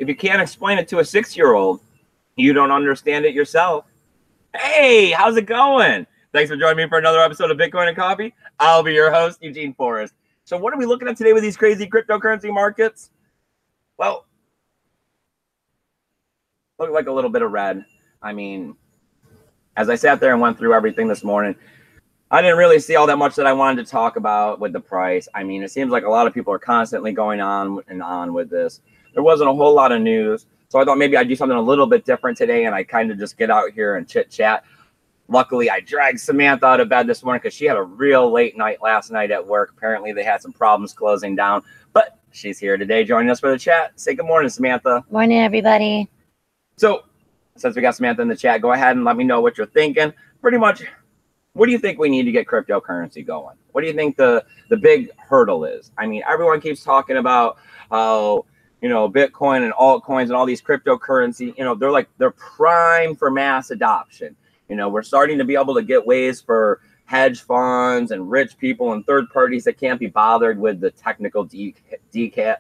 If you can't explain it to a 6-year-old, you don't understand it yourself. Hey, how's it going? Thanks for joining me for another episode of Bitcoin and Coffee. I'll be your host, Eugene Forrest. So what are we looking at today with these crazy cryptocurrency markets? Well, look like a little bit of red. I mean, as I sat there and went through everything this morning, I didn't really see all that much that I wanted to talk about with the price. I mean, it seems like a lot of people are constantly going on and on with this. There wasn't a whole lot of news. So I thought maybe I'd do something a little bit different today, and I kind of just get out here and chit chat. Luckily, I dragged Samantha out of bed this morning because she had a real late night last night at work. Apparently, they had some problems closing down, but she's here today joining us for the chat. Say good morning, Samantha. Morning, everybody. So since we got Samantha in the chat, go ahead and let me know what you're thinking. Pretty much, what do you think we need to get cryptocurrency going? What do you think the big hurdle is? I mean, everyone keeps talking about how, you know, Bitcoin and altcoins and all these cryptocurrency, you know, they're prime for mass adoption. You know, we're starting to be able to get ways for hedge funds and rich people and third parties that can't be bothered with the technical details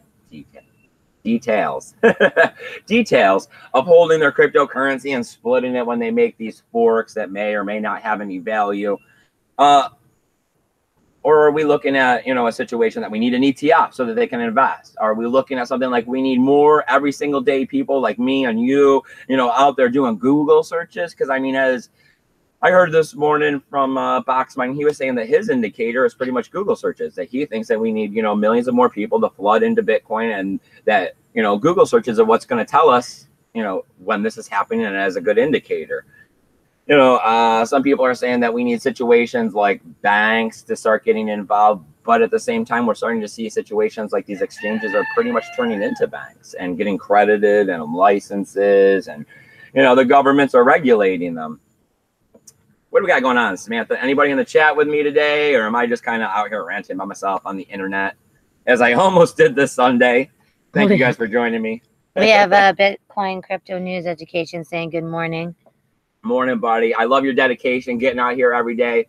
details of holding their cryptocurrency and splitting it when they make these forks that may or may not have any value. Or are we looking at, you know, a situation that we need an ETF so that they can invest? Are we looking at something like we need more every single day people like me and you know, out there doing Google searches? Because I mean, as I heard this morning from Boxmine, he was saying that his indicator is pretty much Google searches, that he thinks that we need, you know, millions of more people to flood into Bitcoin, and that, you know, Google searches are what's going to tell us, you know, when this is happening and as a good indicator. You know, some people are saying that we need situations like banks to start getting involved, but at the same time, we're starting to see situations like these exchanges are pretty much turning into banks and getting credited and licenses, and, you know, the governments are regulating them. What do we got going on, Samantha? Anybody in the chat with me today, or am I just kind of out here ranting by myself on the internet, as I almost did this Sunday? Thank you guys for joining me. We have a Bitcoin Crypto News Education saying good morning. Morning, buddy. I love your dedication, getting out here every day.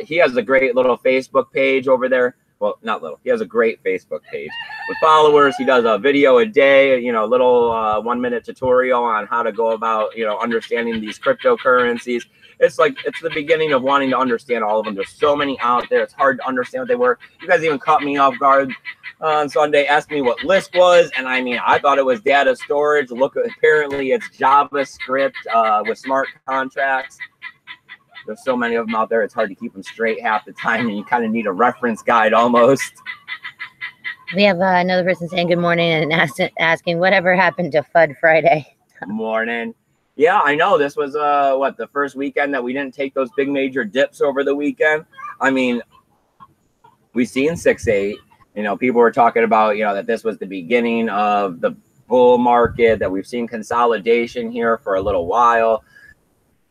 He has a great little Facebook page over there. Well, not little. He has a great Facebook page with followers. He does a video a day, you know, little 1-minute tutorial on how to go about, you know, understanding these cryptocurrencies. It's like, it's the beginning of wanting to understand all of them. There's so many out there. It's hard to understand what they were. You guys even caught me off guard on Sunday, asked me what Lisp was, and I mean, I thought it was data storage. Look, apparently it's JavaScript with smart contracts. There's so many of them out there, it's hard to keep them straight half the time, and you kind of need a reference guide almost. We have another person saying good morning and asking whatever happened to FUD Friday. Morning. Yeah, I know. This was what, the first weekend that we didn't take those big major dips over the weekend. I mean, we've seen 6-8. You know, people were talking about, you know, that this was the beginning of the bull market, that we've seen consolidation here for a little while.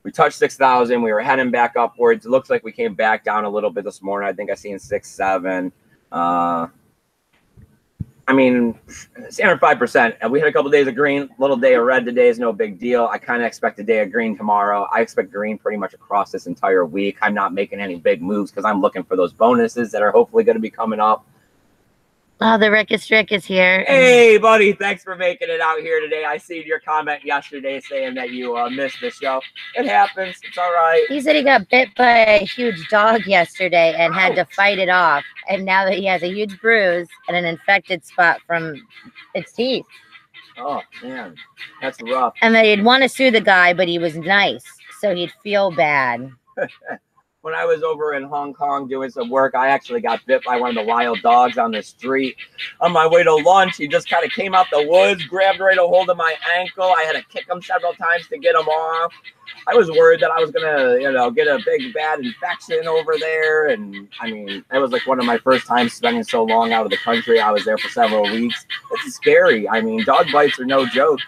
We touched 6,000. We were heading back upwards. It looks like we came back down a little bit this morning. I think I seen 6-7. I mean, standard 5%. And we had a couple of days of green, little day of red today is no big deal. I kind of expect a day of green tomorrow. I expect green pretty much across this entire week. I'm not making any big moves because I'm looking for those bonuses that are hopefully going to be coming up. Oh, the Rickus Rick is here. Hey, buddy. Thanks for making it out here today. I seen your comment yesterday saying that you missed the show. It happens. It's all right. He said he got bit by a huge dog yesterday and had to fight it off. And now that he has a huge bruise and an infected spot from its teeth. Oh, man. That's rough. And they'd want to sue the guy, but he was nice. So he'd feel bad. When I was over in Hong Kong doing some work, I actually got bit by one of the wild dogs on the street. On my way to lunch, he just kind of came out the woods, grabbed right a hold of my ankle. I had to kick him several times to get him off. I was worried that I was going to, you know, get a big bad infection over there. And I mean, it was like one of my first times spending so long out of the country. I was there for several weeks. It's scary. I mean, dog bites are no joke.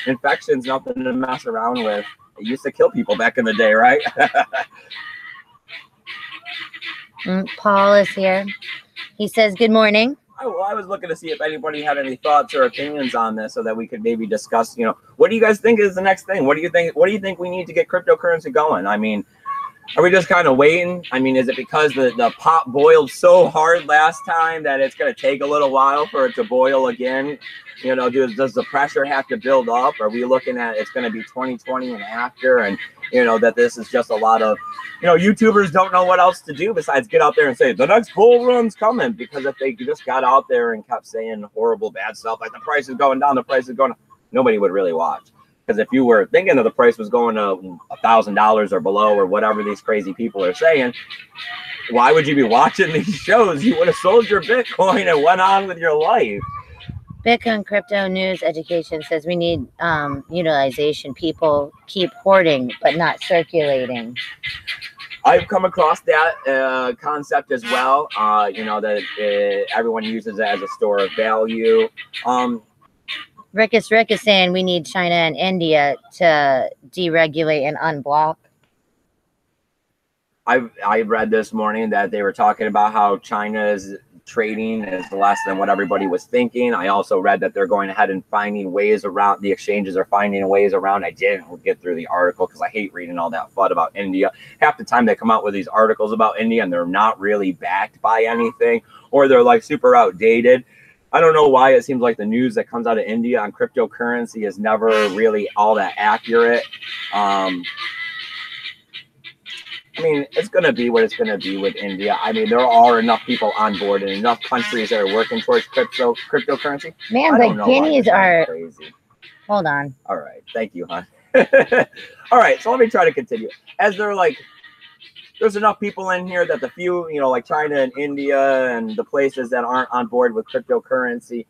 Infection's nothing to mess around with. It used to kill people back in the day, right? Paul is here. He says, good morning. I was looking to see if anybody had any thoughts or opinions on this so that we could maybe discuss, you know, what do you guys think is the next thing? What do you think we need to get cryptocurrency going? I mean, Are we just kind of waiting? I mean, is it because the pot boiled so hard last time that it's going to take a little while for it to boil again? You know, does the pressure have to build up? Are we looking at it's going to be 2020 and after? And, you know, that this is just a lot of, you know, YouTubers don't know what else to do besides get out there and say, the next bull run's coming. Because if they just got out there and kept saying horrible, bad stuff, like the price is going down, the price is going up, nobody would really watch. Because if you were thinking that the price was going to $1,000 or below or whatever these crazy people are saying, why would you be watching these shows? You would have sold your Bitcoin and went on with your life. Bitcoin Crypto News Education says we need utilization. People keep hoarding but not circulating. I've come across that concept as well. You know, that everyone uses it as a store of value. Rick is saying we need China and India to deregulate and unblock. I read this morning that they were talking about how China's trading is less than what everybody was thinking. I also read that they're going ahead and finding ways around, the exchanges are finding ways around. I didn't get through the article because I hate reading all that FUD about India. Half the time they come out with these articles about India and they're not really backed by anything, or they're like super outdated. I don't know why it seems like the news that comes out of India on cryptocurrency is never really all that accurate. I mean, it's going to be what it's going to be with India. I mean, there are enough people on board and enough countries that are working towards cryptocurrency. Man, the guineas are crazy. Hold on. All right. Thank you, hon. All right. So let me try to continue. As they're like, there's enough people in here that the few, you know, like China and India and the places that aren't on board with cryptocurrency,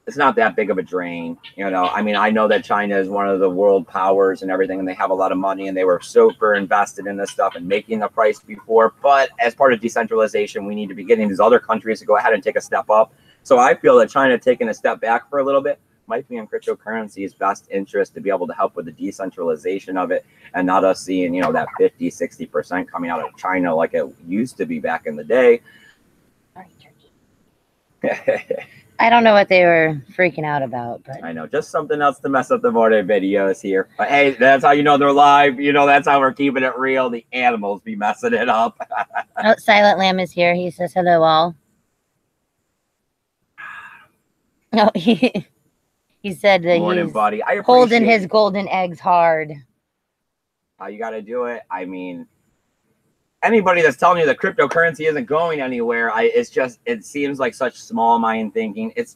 it's not that big of a drain. You know, I mean, I know that China is one of the world powers and everything, and they have a lot of money and they were super invested in this stuff and making the price before. But as part of decentralization, we need to be getting these other countries to go ahead and take a step up. So I feel that China taking a step back for a little bit might be in cryptocurrency's best interest to be able to help with the decentralization of it and not us seeing, you know, that 50-60% coming out of China like it used to be back in the day. I don't know what they were freaking out about, but I know, just something else to mess up the morning videos here. But hey, that's how you know they're live. You know, that's how we're keeping it real. The animals be messing it up. Oh, Silent Lamb is here. He says hello all. No, he said that Morning, buddy. I holding his golden eggs hard. How you got to do it. I mean, anybody that's telling you that cryptocurrency isn't going anywhere, it's just, it seems like such small mind thinking. It's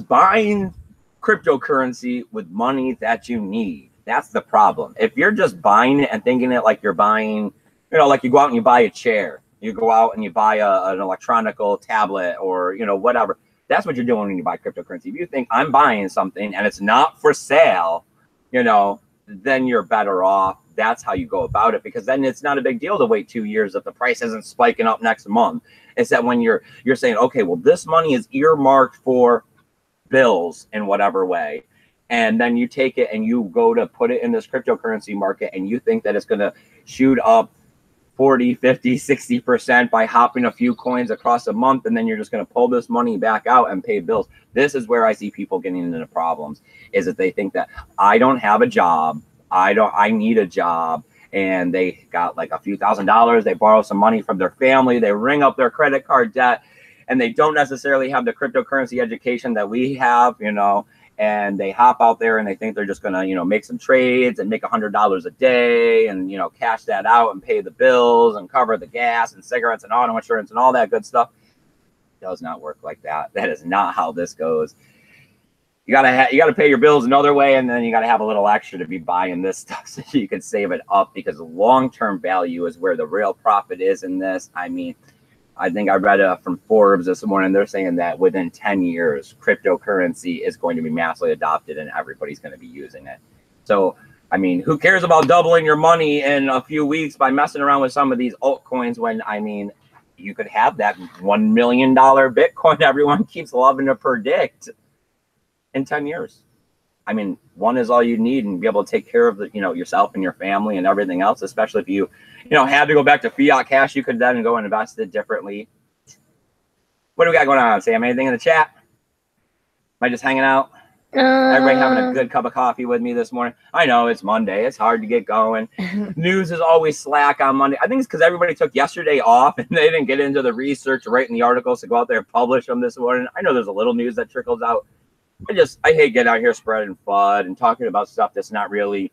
buying cryptocurrency with money that you need. That's the problem. If you're just buying it and thinking it like you're buying, you know, like you go out and you buy a chair, you go out and you buy an electronical tablet or, you know, whatever. That's what you're doing when you buy cryptocurrency. If you think I'm buying something and it's not for sale, you know, then you're better off. That's how you go about it, because then it's not a big deal to wait 2 years if the price isn't spiking up next month. It's that when you're saying, okay, well, this money is earmarked for bills in whatever way, and then you take it and you go to put it in this cryptocurrency market and you think that it's going to shoot up 40, 50, 60% by hopping a few coins across a month, and then you're just going to pull this money back out and pay bills. This is where I see people getting into problems, is that they think that I don't have a job, I need a job, and they got like a few $1,000s, they borrow some money from their family, they ring up their credit card debt, and they don't necessarily have the cryptocurrency education that we have, you know, and they hop out there and they think they're just going to, you know, make some trades and make $100 a day and, you know, cash that out and pay the bills and cover the gas and cigarettes and auto insurance and all that good stuff. It does not work like that. That is not how this goes. You gotta pay your bills another way, and then you gotta have a little extra to be buying this stuff so you can save it up, because long-term value is where the real profit is in this. I mean, I think I read from Forbes this morning. They're saying that within 10 years, cryptocurrency is going to be massively adopted and everybody's going to be using it. So, I mean, who cares about doubling your money in a few weeks by messing around with some of these altcoins when, I mean, you could have that $1 million Bitcoin everyone keeps loving to predict in 10 years. I mean, one is all you need, and be able to take care of the, you know, yourself and your family and everything else, especially if you know, had to go back to fiat cash, you could then go and invest it differently. What do we got going on, Sam? Anything in the chat? Am I just hanging out? Everybody having a good cup of coffee with me this morning. I know it's Monday. It's hard to get going. News is always slack on Monday. I think it's because everybody took yesterday off and they didn't get into the research, writing the articles to go out there and publish them this morning. I know there's a little news that trickles out. I hate getting out here spreading FUD and talking about stuff that's not really.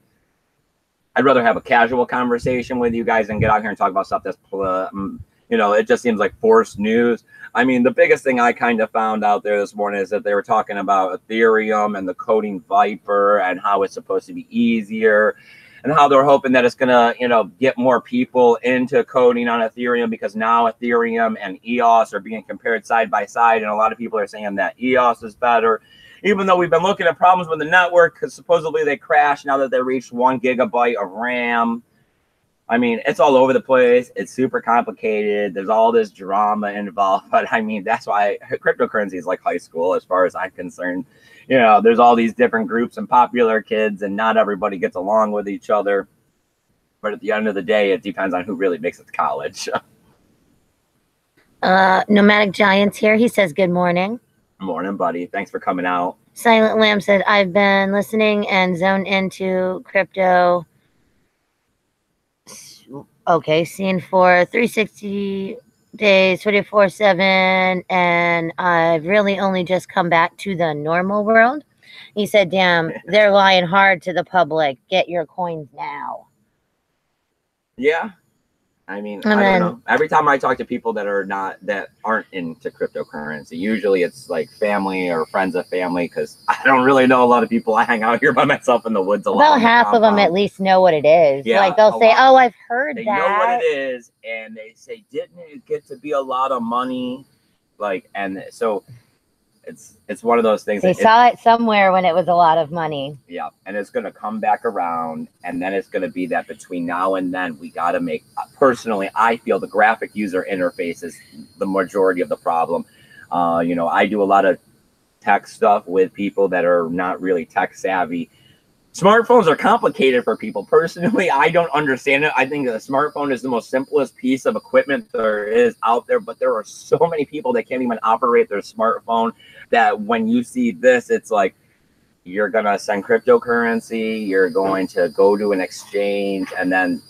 I'd rather have a casual conversation with you guys than get out here and talk about stuff that's, it just seems like forced news. I mean, the biggest thing I kind of found out there this morning is that they were talking about Ethereum and the coding Viper and how it's supposed to be easier and how they're hoping that it's going to, get more people into coding on Ethereum because now Ethereum and EOS are being compared side by side. And a lot of people are saying that EOS is better, even though we've been looking at problems with the network because supposedly they crashed now that they reached 1 gigabyte of RAM. I mean, it's all over the place. It's super complicated. There's all this drama involved. But I mean, that's why cryptocurrency is like high school as far as I'm concerned. There's all these different groups and popular kids, and not everybody gets along with each other. But at the end of the day, it depends on who really makes it to college. Nomadic Giants here. He says, good morning. Morning, buddy. Thanks for coming out. Silent Lamb said, I've been listening and zoned into crypto. Okay, seen for 360 days, 24/7, and I've really only just come back to the normal world. He said, damn, they're lying hard to the public. Get your coins now. Yeah. I mean, I don't know. Every time I talk to people that aren't into cryptocurrency, usually it's like family or friends of family, because I don't really know a lot of people. I hang out here by myself in the woods a lot. About half of them at least know what it is. Yeah, like they'll say, oh, I've heard that. They know what it is, and they say, didn't it get to be a lot of money? And so it's one of those things. They saw it somewhere when it was a lot of money. Yeah, and it's going to come back around, and then it's going to be that between now and then we got to make. Personally, I feel the graphic user interface is the majority of the problem. I do a lot of tech stuff with people that are not really tech savvy. Smartphones are complicated for people. Personally, I don't understand it. I think a smartphone is the most simplest piece of equipment there is out there, but there are so many people that can't even operate their smartphone that when you see this, it's like you're going to send cryptocurrency, you're going to go to an exchange, and then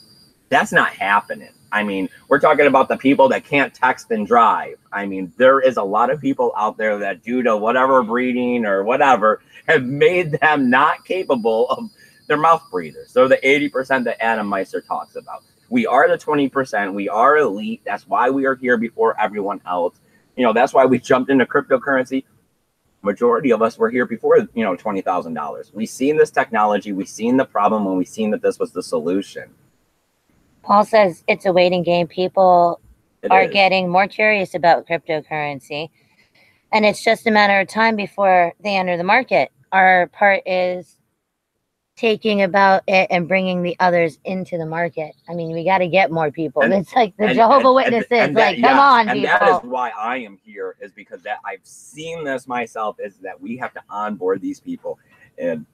that's not happening. I mean, we're talking about the people that can't text and drive. I mean, there is a lot of people out there that due to whatever breeding or whatever have made them not capable of their mouth breathers. So the 80% that Adam Meister talks about. We are the 20%. We are elite. That's why we are here before everyone else. That's why we jumped into cryptocurrency. Majority of us were here before, $20,000. We've seen this technology. We've seen the problem, and we've seen that this was the solution. Paul says it's a waiting game. People are getting more curious about cryptocurrency, and it's just a matter of time before they enter the market. Our part is taking about it and bringing the others into the market. I mean, we got to get more people. It's like the Jehovah's Witnesses. Come on, people. And that is why I am here, is because that I've seen this myself, is that we have to onboard these people. And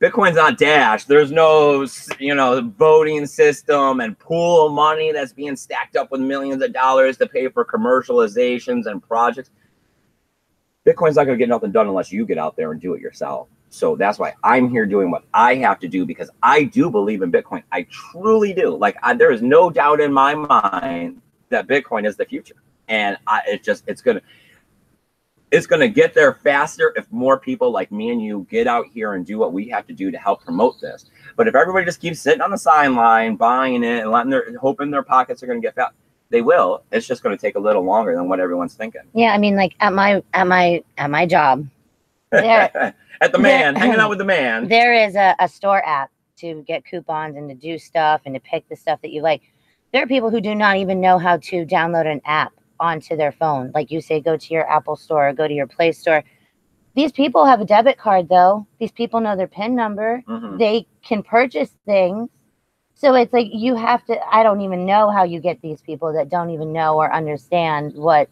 Bitcoin's not Dash. There's no, voting system and pool of money that's being stacked up with millions of dollars to pay for commercializations and projects. Bitcoin's not going to get nothing done unless you get out there and do it yourself. So that's why I'm here doing what I have to do, because I do believe in Bitcoin. I truly do. There is no doubt in my mind that Bitcoin is the future. And it's going to get there faster if more people like me and you get out here and do what we have to do to help promote this. But if everybody just keeps sitting on the sideline, buying it and hoping their pockets are going to get fat, they will. It's just going to take a little longer than what everyone's thinking. Yeah, I mean, at my job, hanging out with the man. There is a store app to get coupons and to do stuff and to pick the stuff that you like. There are people who do not even know how to download an app onto their phone. Like you say, go to your Apple store or go to your Play Store. These people have a debit card, though. These people know their PIN number. Mm-hmm. They can purchase things. So it's like you have to, I don't even know how you get these people that don't even know or understand what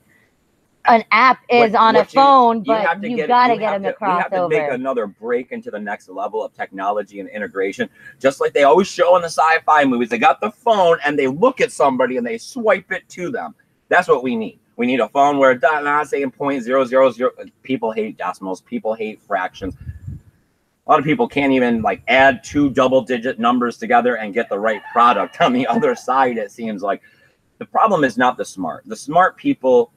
an app is on a phone, but you got to get them to cross over. We have to make another break into the next level of technology and integration, just like they always show in the sci-fi movies. They got the phone and they look at somebody and they swipe it to them. That's what we need. We need a phone where it's not saying 0.000. People hate decimals. People hate fractions. A lot of people can't even like add 2 double-digit numbers together and get the right product on the other side. It seems like the problem is not the smart. The smart people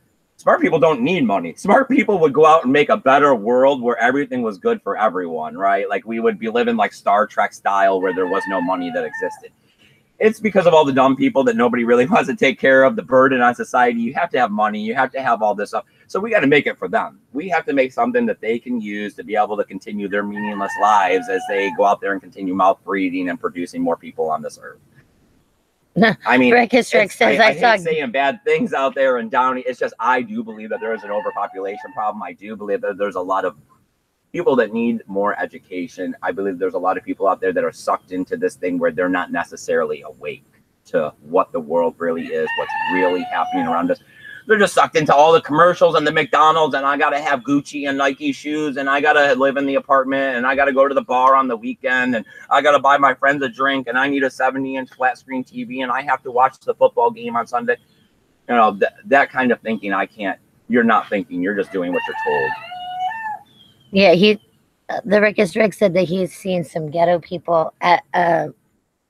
don't need money. Smart people would go out and make a better world where everything was good for everyone, right? Like we would be living like Star Trek style where there was no money that existed. It's because of all the dumb people that nobody really wants to take care of, the burden on society. You have to have money. You have to have all this stuff. So we got to make it for them. We have to make something that they can use to be able to continue their meaningless lives as they go out there and continue mouth breathing and producing more people on this earth. I mean, Rick says I hate saying bad things out there and Downey. It's just I do believe that there is an overpopulation problem. I do believe that there's a lot of people that need more education. I believe there's a lot of people out there that are sucked into this thing where they're not necessarily awake to what the world really is, what's really happening around us. They're just sucked into all the commercials and the McDonald's, and I got to have Gucci and Nike shoes, and I got to live in the apartment, and I got to go to the bar on the weekend, and I got to buy my friends a drink, and I need a 70-inch flat screen TV, and I have to watch the football game on Sunday. You know, that kind of thinking, I can't. You're not thinking. You're just doing what you're told. Yeah, the Rickus Rick said that he's seen some ghetto people at Bitcoin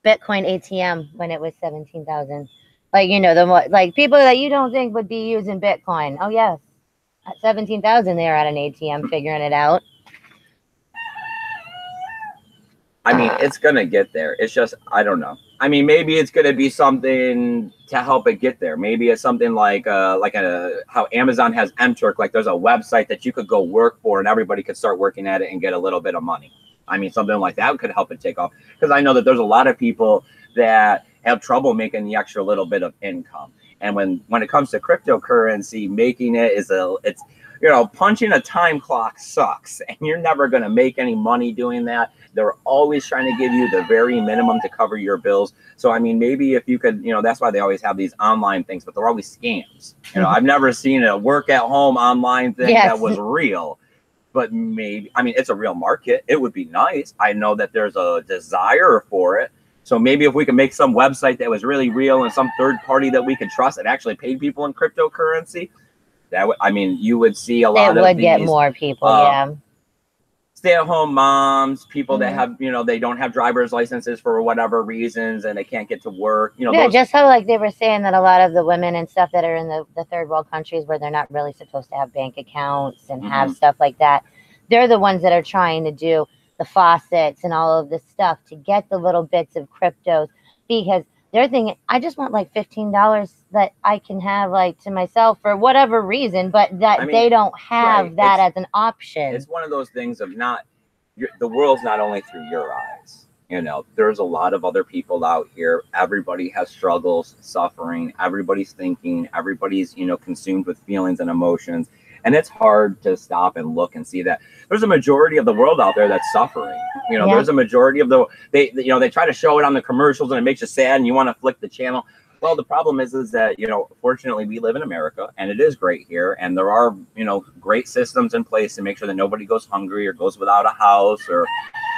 ATM when it was 17,000. Like, you know, like people that you don't think would be using Bitcoin. Oh yes, at 17,000 they are at an ATM figuring it out. I mean, it's gonna get there. It's just I don't know. I mean, maybe it's gonna be something to help it get there. Maybe it's something like how Amazon has MTurk. Like there's a website that you could go work for, and everybody could start working at it and get a little bit of money. I mean, something like that could help it take off. Because I know that there's a lot of people that have trouble making the extra little bit of income. And when it comes to cryptocurrency, making it it's you know, punching a time clock sucks, and you're never going to make any money doing that. They're always trying to give you the very minimum to cover your bills. So, I mean, maybe if you could, you know, that's why they always have these online things, but they're always scams. You know, I've never seen a work at home online thing that was real. But maybe, I mean, it's a real market. It would be nice. I know that there's a desire for it. So maybe if we could make some website that was really real and some third party that we could trust that actually paid people in cryptocurrency, that would, I mean, you would see a lot of these, get more people, stay-at-home moms, people that have, you know, they don't have driver's licenses for whatever reasons and they can't get to work. You know, yeah, just how like they were saying that a lot of the women and stuff that are in the third world countries where they're not really supposed to have bank accounts and have stuff like that, they're the ones that are trying to do the faucets and all of this stuff to get the little bits of cryptos, because they're thinking, I just want like $15 that I can have like to myself for whatever reason, but that I mean, they don't have that as an option. It's one of those things of the world's not only through your eyes. You know, there's a lot of other people out here. Everybody has struggles, suffering. Everybody's thinking. Everybody's, you know, consumed with feelings and emotions. And it's hard to stop and look and see that there's a majority of the world out there that's suffering. You know, there's a majority of they try to show it on the commercials and it makes you sad and you want to flick the channel. Well, the problem is that, you know, fortunately we live in America and it is great here. And there are, you know, great systems in place to make sure that nobody goes hungry or goes without a house or,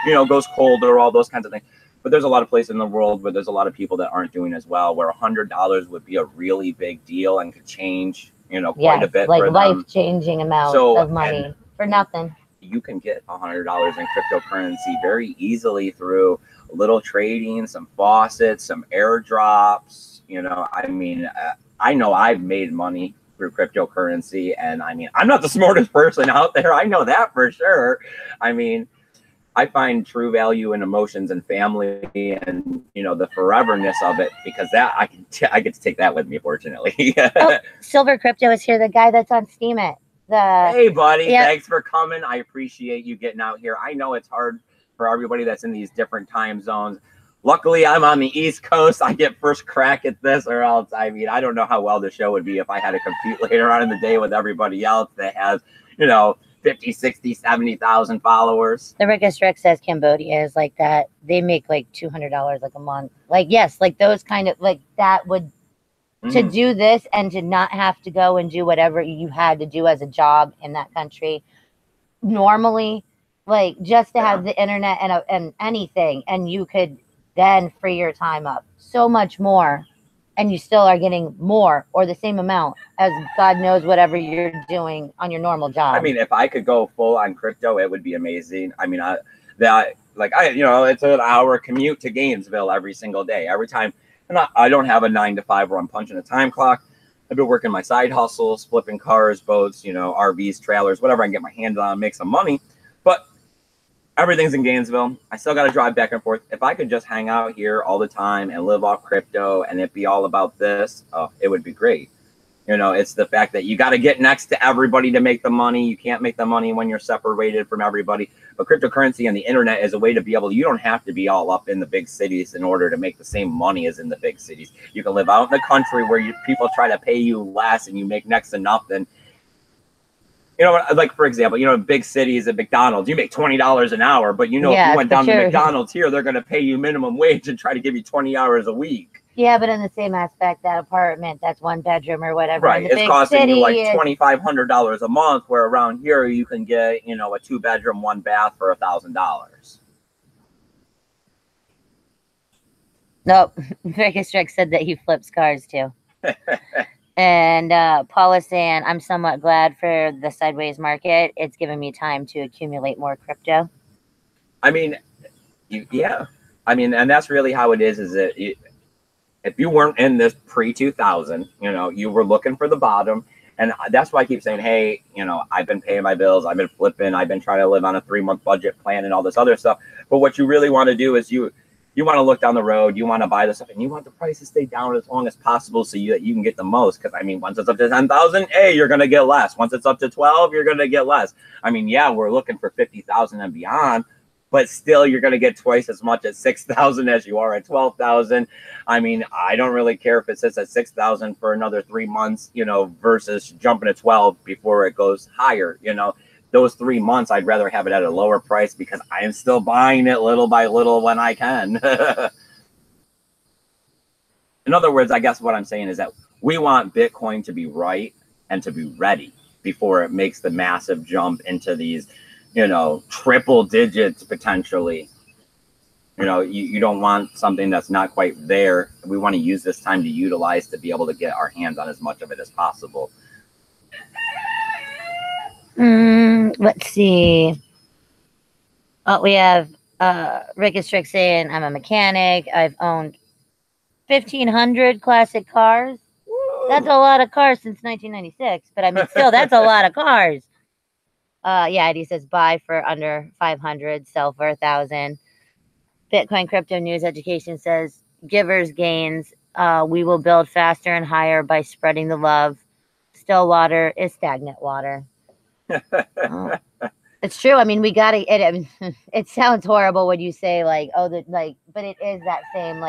you know, goes cold or all those kinds of things. But there's a lot of places in the world where there's a lot of people that aren't doing as well, where $100 would be a really big deal and could change, you know, quite a bit. Like life-changing amount of money for nothing. You can get $100 in cryptocurrency very easily through a little trading, some faucets, some airdrops. You know, I mean, I know I've made money through cryptocurrency, and I mean, I'm not the smartest person out there. I know that for sure. I mean, I find true value in emotions and family and, you know, the foreverness of it, because that I get to take that with me, fortunately. Oh, Silver Crypto is here, the guy that's on Steam It. Hey, buddy, thanks for coming. I appreciate you getting out here. I know it's hard for everybody that's in these different time zones. Luckily, I'm on the East Coast. I get first crack at this, or else, I mean, I don't know how well the show would be if I had to compete later on in the day with everybody else that has, you know, 50, 60, 70,000 followers. The Rickus Rick says Cambodia is like that. They make like $200 like a month. Like, yes, like those kind of, like that would, to do this and to not have to go and do whatever you had to do as a job in that country normally, like just to have the internet and anything, and you could then free your time up so much more and you still are getting more or the same amount as God knows whatever you're doing on your normal job. I mean, if I could go full on crypto, it would be amazing. I mean, it's an hour commute to Gainesville every single day. Every time, and I don't have a 9 to 5 where I'm punching a time clock. I've been working my side hustles, flipping cars, boats, RVs, trailers, whatever I can get my hands on, make some money. But everything's in Gainesville. I still got to drive back and forth. If I could just hang out here all the time and live off crypto and it be all about this, it would be great. It's the fact that you got to get next to everybody to make the money. You can't make the money when you're separated from everybody. But cryptocurrency and the internet is a way to be able, you don't have to be all up in the big cities in order to make the same money as in the big cities. You can live out in the country where people try to pay you less and you make next to nothing. Like, for example, big cities at McDonald's, you make $20 an hour, but if you went down to McDonald's here, they're going to pay you minimum wage and try to give you 20 hours a week. Yeah, but in the same aspect, that apartment, that's 1 bedroom or whatever. Right. It's costing you like $2,500 a month, where around here you can get, a 2-bedroom, 1 bath for $1,000. Nope. Vegas Strick said that he flips cars too. And Paul is saying, I'm somewhat glad for the sideways market. It's given me time to accumulate more crypto. I mean, yeah. I mean, and that's really how it is that if you weren't in this pre-2000, you were looking for the bottom. And that's why I keep saying, hey, I've been paying my bills. I've been flipping. I've been trying to live on a 3-month budget plan and all this other stuff. But what you really want to do is you want to look down the road. You want to buy this stuff and you want the price to stay down as long as possible so that you can get the most. Because, I mean, once it's up to 10,000, you're going to get less. Once it's up to 12, you're going to get less. I mean, yeah, we're looking for 50,000 and beyond. But still, you're going to get twice as much at 6,000 as you are at 12,000. I mean, I don't really care if it sits at 6,000 for another 3 months, versus jumping to 12 before it goes higher. Those 3 months, I'd rather have it at a lower price because I am still buying it little by little when I can. In other words, I guess what I'm saying is that we want Bitcoin to be right and to be ready before it makes the massive jump into these triple digits potentially. You don't want something that's not quite there. We want to use this time to utilize to be able to get our hands on as much of it as possible. Let's see. Oh, we have Rick is Strick saying, I'm a mechanic. I've owned 1,500 classic cars. Woo. That's a lot of cars since 1996. But I mean, still, that's a lot of cars. Yeah, Eddie says buy for under 500, sell for 1,000. Bitcoin Crypto News Education says givers gains. We will build faster and higher by spreading the love. Still water is stagnant water. It's true. I mean, we got to. It sounds horrible when you say but it is that same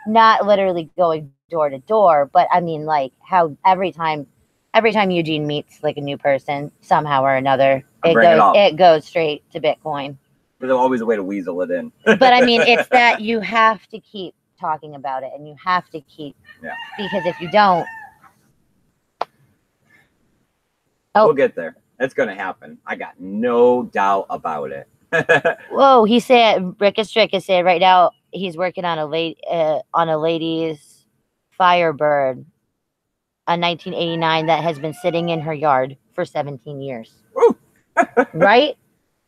not literally going door to door, but I mean how every time Eugene meets a new person, somehow or another, it goes straight to Bitcoin. There's always a way to weasel it in. But I mean, it's that you have to keep talking about it, and you have to keep, because if you don't, we'll get there. It's going to happen. I got no doubt about it. Whoa, he said, Rick is Strick is saying right now he's working on a lady's Firebird, a 1989 that has been sitting in her yard for 17 years. Right?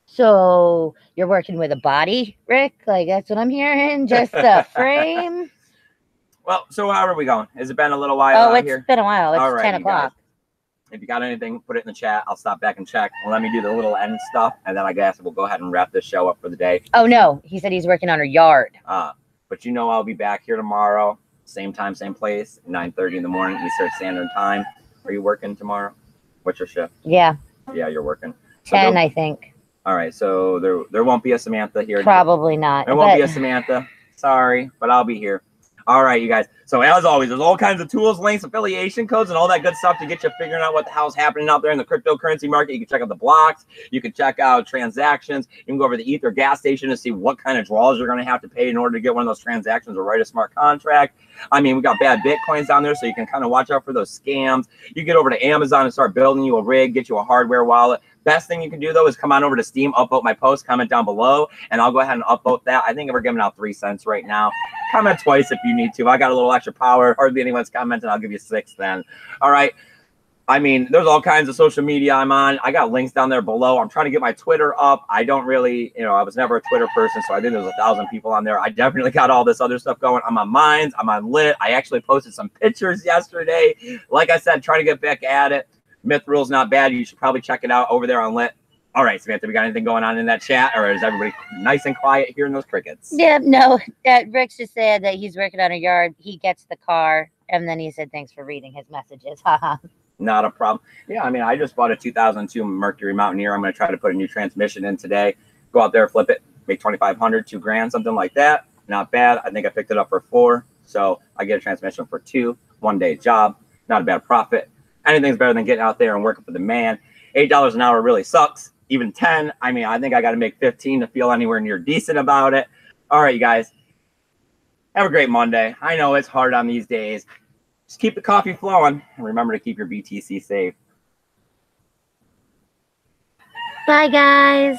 So you're working with a body, Rick? That's what I'm hearing. Just a frame. Well, so how are we going? Has it been a little while? Oh, it's been a while. It's right, 10 o'clock. If you got anything, put it in the chat. I'll stop back and check. Well, let me do the little end stuff, and then I guess we'll go ahead and wrap this show up for the day. Oh, no. He said he's working on her yard. But I'll be back here tomorrow. Same time, same place, 9:30 in the morning, Eastern Standard Time. Are you working tomorrow? What's your shift? Yeah. Yeah, you're working. 10, I think. All right, so there won't be a Samantha here. Probably not. There won't be a Samantha. Sorry, but I'll be here. All right, you guys. So as always, there's all kinds of tools, links, affiliation codes, and all that good stuff to get you figuring out what the hell's happening out there in the cryptocurrency market. You can check out the blocks. You can check out transactions. You can go over to the Ether gas station to see what kind of draws you're going to have to pay in order to get one of those transactions or write a smart contract. I mean, we got bad Bitcoins down there, so you can kind of watch out for those scams. You get over to Amazon and start building you a rig, get you a hardware wallet. Best thing you can do, though, is come on over to Steam, upvote my post, comment down below, and I'll go ahead and upvote that. I think we're giving out 3 cents right now. Comment twice if you need to. I got a little extra power. Hardly anyone's commenting. I'll give you 6 then. All right. I mean, there's all kinds of social media I'm on. I got links down there below. I'm trying to get my Twitter up. I don't really, I was never a Twitter person, so I think there's 1,000 people on there. I definitely got all this other stuff going. I'm on Minds. I'm on Lit. I actually posted some pictures yesterday. Like I said, trying to get back at it. Myth Rule's not bad. You should probably check it out over there on Lit. All right, Samantha, we got anything going on in that chat, or is everybody nice and quiet hearing those crickets? Yeah, no. Rick's just said that he's working on a yard. He gets the car, and then he said, thanks for reading his messages. Haha. Not a problem. Yeah, I mean, I just bought a 2002 Mercury Mountaineer. I'm going to try to put a new transmission in today. Go out there, flip it, make 2,500, $2,000, something like that. Not bad. I think I picked it up for 4. So I get a transmission for 2, 1 day job. Not a bad profit. Anything's better than getting out there and working for the man. $8 an hour really sucks. Even 10. I mean, I think I got to make 15 to feel anywhere near decent about it. All right, you guys. Have a great Monday. I know it's hard on these days. Just keep the coffee flowing, and remember to keep your BTC safe. Bye, guys.